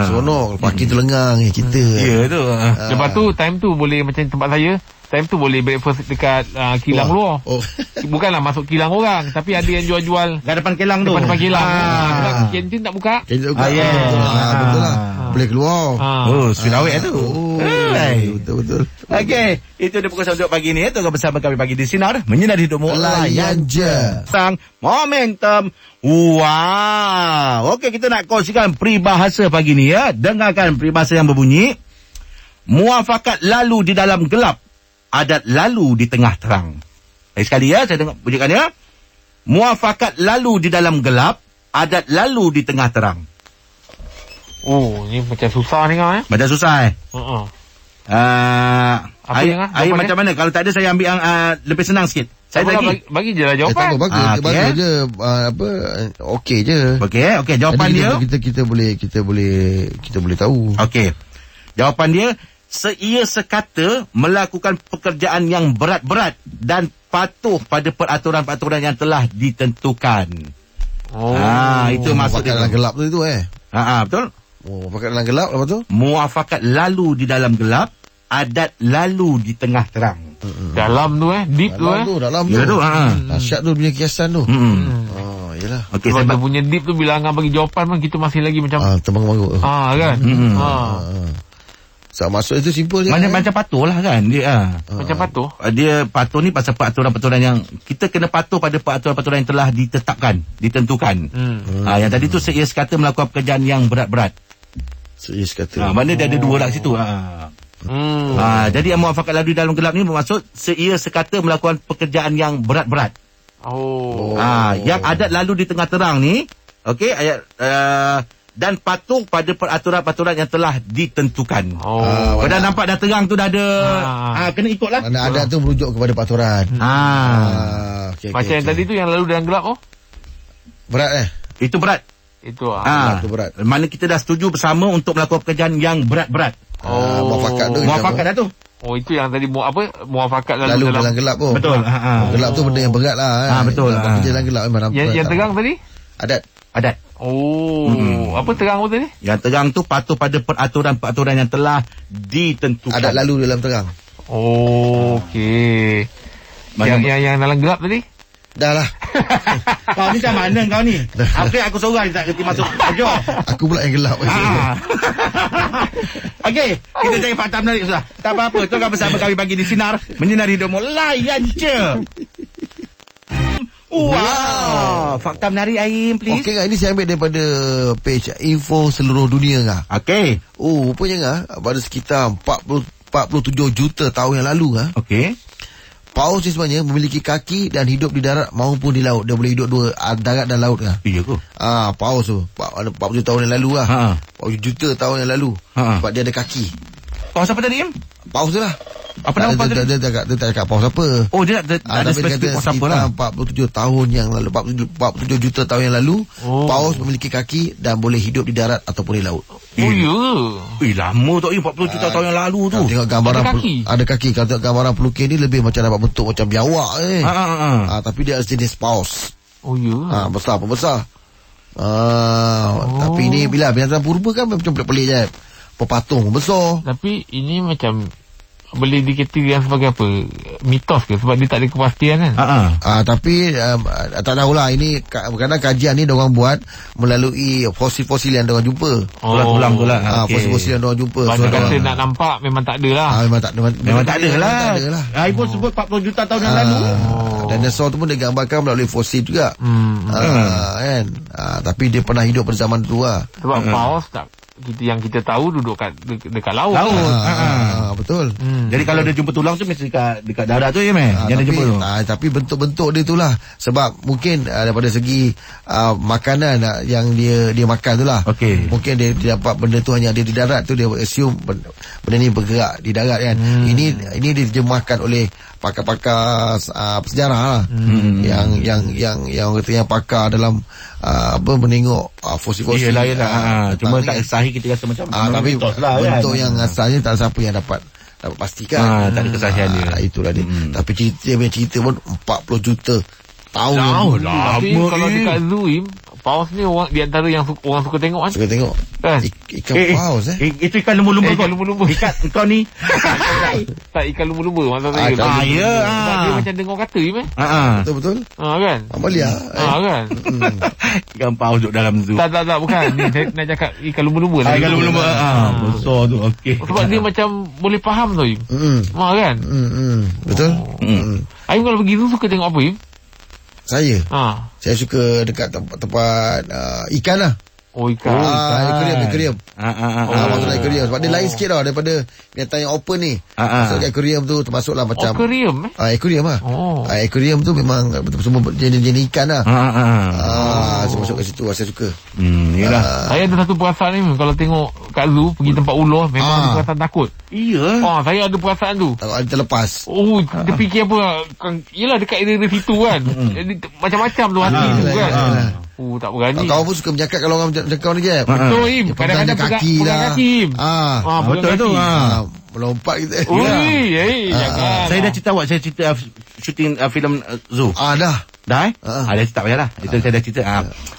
Seronok. Pagi tu lengang kita. Ya tu. Lepas tu time tu boleh macam tempat saya, time tu boleh breakfast dekat kilang luar. Bukanlah masuk kilang orang, tapi ada yang jual-jual depan kilang tu. Depan kilang. Kantin tak buka. Betul lah. Boleh keluar. Sweet awet tu. Betul. Okey, itu dia pukul 1 pagi ni. Tunggu bersama kami pagi di Sinar Menyinari Hidupmu. Layan je. Sang Momentum. Wow. Okey, kita nak kongsikan peribahasa pagi ni ya. Dengarkan peribahasa yang berbunyi, muafakat lalu di dalam gelap, adat lalu di tengah terang. Sekali ya, saya tengok bunyikannya. Muafakat lalu di dalam gelap, adat lalu di tengah terang. Oh, ni macam susah ni kan? Macam susah air macam mana? Kalau tak ada saya ambil yang lebih senang sikit. Saya bagi je lah jawapan. Bagi je okey je. Okey, jawapan dia kita boleh tahu. Okey. Jawapan dia, seia sekata melakukan pekerjaan yang berat-berat dan patuh pada peraturan-peraturan yang telah ditentukan. Itu maksud dia. Dalam gelap tu betul. Muafakat dalam gelap apa tu? Muafakat lalu di dalam gelap, adat lalu di tengah terang. Dalam tu deep dalam tu. Ya tu. Dahsyat tu punya kiasan tu. Yalah. Okey, sebab punya deep tu bila Angah bagi jawapan pun kita masih lagi macam terbang-banguk. Kan? So, maksud itu simple je. Macam patuh lah kan dia. Macam patuh. Dia patuh ni pasal peraturan-peraturan yang kita kena patuh pada peraturan-peraturan yang telah ditetapkan, ditentukan. Yang tadi tu seia sekata melakukan pekerjaan yang berat-berat. Seia sekata. Mana dia ada dua lah situ. Jadi yang muafakat lalu dalam gelap ni bermaksud seia sekata melakukan pekerjaan yang berat-berat. Yang adat lalu di tengah terang ni, okey, ayat dan patuh pada peraturan-peraturan yang telah ditentukan. Pada nampak dah terang tu dah ada kena ikutlah. Adat tu merujuk kepada peraturan. Macam yang tadi tu yang lalu dalam gelap berat itu berat. Itu itu berat. Mana kita dah setuju bersama untuk melakukan pekerjaan yang berat-berat. Muafakat dah tu. Itu yang tadi muafakat lalu dalam gelap tu. Betul. Gelap tu benda yang berat lah. Betul. Tapi dalam gelap memang yang terang tadi? Adat. Apa terang tadi? Yang terang tu patuh pada peraturan-peraturan yang telah ditentukan. Adat lalu dalam terang. Okey. Yang dalam gelap tadi? Dah lah. Kau ni macam mana kau ni? Aku seorang tak kerti masuk kerja. Aku pula yang gelap. Okey, kita cari fakta menarik sudah. Tak apa-apa, tengok bersama kami pagi di Sinar Menyinari Hidupmu. Layan je. Wow, fakta menarik Aim, please. Okey, ini saya ambil daripada page info seluruh dunia kah. Okey. Rupanya pada sekitar 47 juta tahun yang lalu Okey. Paus ni sebenarnya memiliki kaki dan hidup di darat maupun di laut. Dia boleh hidup dua, darat dan laut Iya ke? Paus tu 40 tahun yang lalu 40 juta tahun yang lalu. Sebab dia ada kaki. Paus apa tadi, Im? Paus tu lah. Apa nama paus tadi? Dia tak cakap paus apa. Dia ada spesifik paus apa lah. 47 tahun yang lalu, 47 juta tahun yang lalu, paus memiliki kaki dan boleh hidup di darat ataupun di laut. Lama tu 40 juta tahun yang lalu tu. Tengok gambaran ada kaki. Kalau tengok gambaran pelukis ni lebih macam dapat bentuk macam biawak tapi dia jenis paus. Besar pun besar. Tapi ni bila binatang purba kan macam pelik-pelik je. Pepatung besar. Tapi ini macam boleh dikategorikan sebagai apa? Mitos ke? Sebab dia tak ada kepastian kan? Tapi tak tahulah. Ini kadang kajian ni diorang buat melalui fosil-fosil yang diorang jumpa. Tulang tu lah. Fosil-fosil yang diorang jumpa. Banyak kata nak nampak memang tak ada lah. Memang tak ada lah. Ibu sebut 40 juta tahun yang lalu. Dinosaur tu pun digambarkan melalui fosil juga. Kan? Tapi dia pernah hidup pada zaman tu lah. Sebab paus yang kita tahu duduk dekat laut. Betul. Jadi kalau dia jumpa tulang tu mesti dekat darat tu ya yang dia jumpa tu. Tapi bentuk-bentuk dia itulah. Sebab mungkin daripada segi makanan yang dia makan tu lah. Mungkin dia dapat benda tu hanya ada di darat tu, dia assume benda ni bergerak di darat kan. Ini diterjemahkan oleh pakar-pakar sejarah lah. Yang katanya pakar dalam menengok fosil-fosil. Cuma tak sahih kita rasa macam tapi bentuk yang asalnya tak siapa yang dapat pastikan. Tak ada kesahihan dia. Itulah dia. Tapi cerita pun 40 juta tahun. Tapi kalau dekat zoo, paus ni orang di antara yang orang suka tengok kan? Suka tengok. Ikan paus itu ikan lumba-lumba kau. Lumba-lumba. Ikan kau ni. Tak ikan lumba-lumba maksud saya. Sebab dia macam dengar kata Betul-betul. Kan? Amalia. Kan? Ikan paus duduk dalam zoo. Tak bukan. Ni saya nak cakap ikan lumba-lumba. Ikan lumba-lumba. Besar tu. Okey. Sebab dia macam boleh faham tu. Kan? Betul. Aim kalau pergi zoo suka tengok apa, Im? Saya suka dekat tempat ikan lah. Ikan. Aquarium. Maksudnya aquarium. Sebab dia lain sikit tau daripada binatang yang open ni. Maksudnya aquarium tu termasuklah macam aquarium. Aquarium lah. Aquarium tu memang semua jenis-jenis ikan lah. Saya masuk ke situ, saya suka. Saya ada satu perasaan ni, kalau tengok kat zoo, pergi tempat ular, memang ada perasaan takut. Iya. Saya ada perasaan tu. Takut ada terlepas. Dia fikir apa? Yelah, dekat area situ kan. Jadi macam-macam tu hati tu kan. Tak berani. Kau pun suka menjakat kalau orang menjakat ni je. Betul, Im. Kadang-kadang kaki pegang kaki, Im. Betul tu. Melompat kita. Jangan. Saya dah cerita awak, saya cerita shooting filem Zoo. Dah. Dah dah cerita payahlah. Itu saya dah cerita.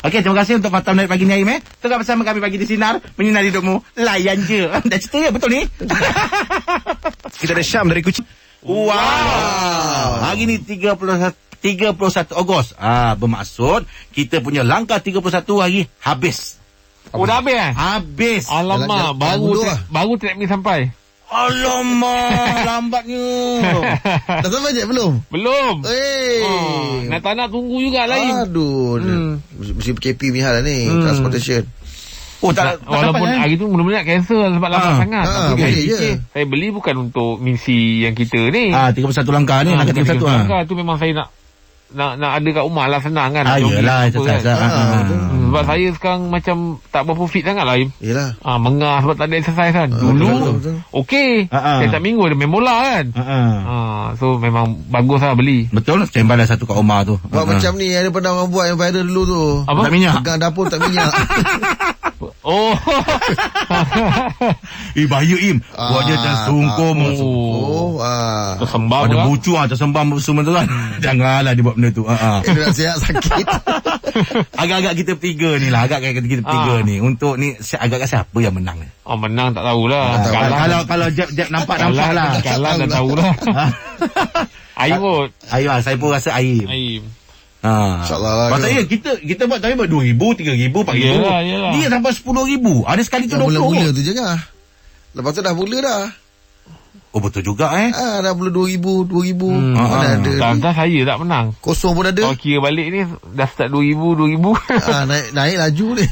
Okey, terima kasih untuk Matam Night pagi ni Aim. Tetap bersama kami pagi di Sinar, menyinari hidupmu. Layan je. Dah cerita ya, betul ni? Kita ada Syam dari Kuching. Wow. Hari ni 31 Ogos. Bermaksud kita punya langkah 31 hari habis. Dah habis kan? Habis. Alamak, baru treadmill sampai. Alamak, lambatnya. Dah sampai je belum? Belum. Tak nak tunggu juga lain. Aduh. Mesti PKP ni hal ni, transportation. Walaupun hari tu mula-mula nak cancel sebab lambat sangat. Boleh je. Saya beli bukan untuk misi yang kita ni. 31 langkah ni, langkah 31 langkah tu memang saya nak ada kat rumah lah, senang kan. Yelah, sebab saya sekarang macam tak berapa fit sangat lah, Im. Yelah. Mengah sebab tak ada exercise kan. Dulu okey, setiap minggu ada main bola kan. So memang bagus lah beli. Betul, standby lah satu kat rumah tu. Buat macam ni, ada pernah orang buat yang viral dulu tu. Apa? Tak minyak. Pegang dapur tak minyak. Bahaya Im. Buat dia tersungkum. Tersembam ada lah. bucu tersembam semua tu kan. Janganlah dia buat benda tu. Dia nak sihat sakit. Agak-agak kita bertiga ni lah. Agak-agak kita bertiga ni. Untuk ni agak-agak siapa yang menang ni? Menang tak tahulah. Kalau Jeb nampak lah. Kalah dah tahulah. Aim pun. Saya pun rasa Aim. InsyaAllah. Maksudnya kita buat tadi 2,000, 3,000, 4,000. Yelah. Dia sampai 10,000. Ada sekali tu 20. Mula-mula tu je lah. Lepas tu dah mula dah. Betul juga dah mula 2,000. Mana ada. Tak, saya tak menang. Kosong pun ada. Kalau kira balik ni dah start 2,000. Naik laju ni.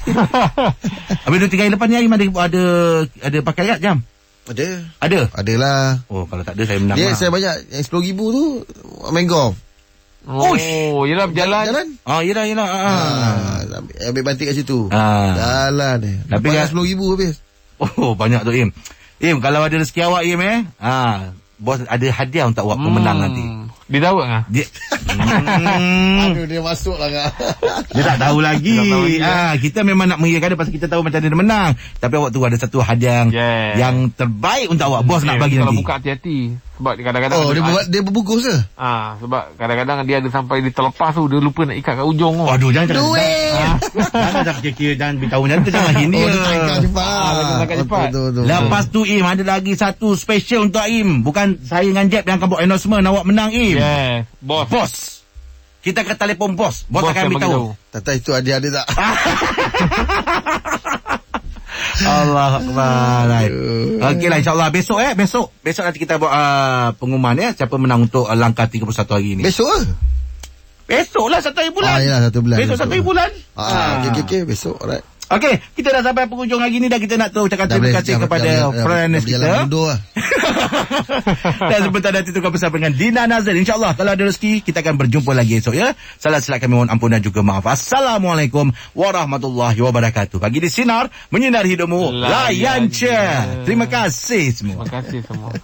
Habis 2-3 hari lepas ni Aim ada pakai jam? Ada? Adalah. Kalau tak ada saya menang lah. Saya banyak yang 10,000 tu main golf. Yelah berjalan. Yelah. Ambil banting kat situ. Jalan ni. Tapi kan 10,000 habis. Banyak tu Im. Im, kalau ada rezeki awak Im bos ada hadiah untuk awak pemenang nanti. Dia tahu tak? Aduh, dia masuk lah kak. Dia tak tahu lagi. Kita memang nak mengiyakan dia pasal kita tahu macam dia menang. Tapi awak tu ada satu hadiah yang terbaik untuk awak. Bos nak bagi kalau nanti. Buka hati-hati. Sebab kadang-kadang dia berbungkus ke? Sebab kadang-kadang dia ada sampai dia terlepas tu, dia lupa nak ikat kat ujung tu. Aduh, jangan jangan kira-kira, jangan beritahu macam tu, jangan hina. Tangkap cepat. Lepas tu Im, ada lagi satu special untuk Im. Bukan saya dengan Jeb yang akan buat announcement awak menang Im. Bos. Kita akan telefon bos. Bos akan beritahu. Tak tahu itu ada tak. Allah Akbar. Okeylah, insyaAllah besok nanti kita buat pengumuman siapa menang untuk langkah 31 hari ni. Besok ke? Besok lah 1 hari bulan. Yalah 1 bulan. Besok 1 hari bulan. Okey, besok. Alright. Okey, kita dah sampai penghujung hari ni dan kita nak ucapkan terima kasih kepada friends kita. Dan sebentar nanti tukar bersama dengan Dina Nazir. InsyaAllah kalau ada rezeki kita akan berjumpa lagi esok ya. Salah kami mohon ampun dan juga maaf. Assalamualaikum warahmatullahi wabarakatuh. Pagi di Sinar, menyinari hidupmu. Layan je. Terima kasih semua. Terima kasih semua.